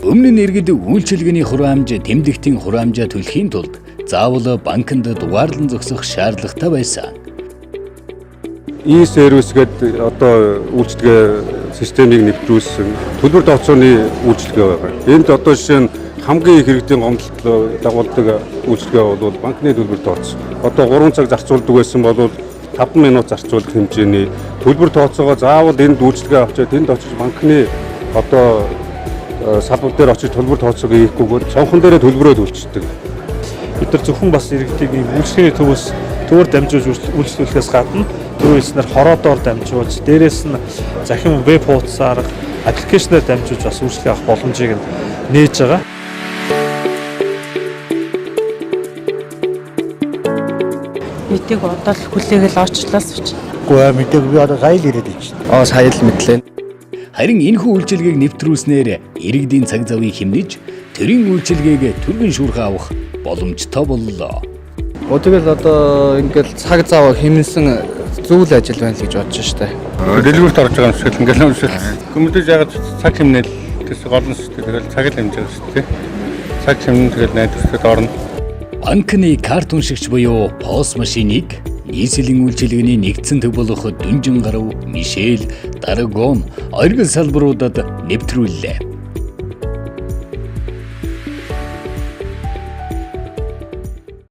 Өмнө нь иргэд үйлчилгээний хураамж тэмдэгтийн хураамжаа төлөхийн тулд заавал банкнд дугаарлан зогсох шаардлагатай байсан. E-сервис гэдэг одоо үйлчилгээ системийг нэвтрүүлсэн төлбөр тооцооны үйлчилгээ байгаа. Энд одоо жишээ нь хамгийн их иргэдийн гомдолд дагуулдаг үйлчилгээ бол банкны төлбөр тооцоо. Одоо 3 цаг зарцуулдаг байсан бол 5 минут зарцуулах хэмжээний төлбөр тооцоогоо заавал энд үйлчилгээ авчиад энд очиж банкны одоо салбар дээр очиж төлбөр тооцоог хийхгүйгээр цонхон дээрээ төлбөрөө төлчихдөг. Бид нар зөвхөн бас иргэдийг үйлчлэгээний төвөөр дамжуулж үйлчлүүлэхээс гадна түрүүнээр хороодоор дамжуулж, дээрээс нь захин веб хуудасаар аппликейшнээр дамжуулж бас үйлчлэг авах боломжийг нээж байгаа. Мэдээг одоо л хүлээгэл очлоос ч. Гэхдээ мэдээг би одоо сая л ирээд байна. Сая л мэдлээ. Харин энэхүү үйлчилгээг нэвтрүүлснээр иргэдийн цаг завыг хэмнэж төрийн үйлчилгээг түргэн шүүрхэн авах боломжтой боллоо. Тэгэл одоо ингээл цаг зав хэмнэсэн зүйл ажил байна л гэж бодож штэ. Дэлгүүрт орж байгаа юм шиг ингээл уншил. Хүмүүдэж яг цаг хэмнэл гэсэн гол нь шүү дээ. Тэгэл цаг л хэмжиж байгаа шүү дээ. Цаг хэмнэн тэгэл найдварчд орно. Банкны карт уншигч буюу POS машиныг нийслэлийн үйлчилгээний нэгдсэн төв болох Дүнжин гарав, Мишель, Дарагон, оргил салбаруудад нэвтрүүллээ.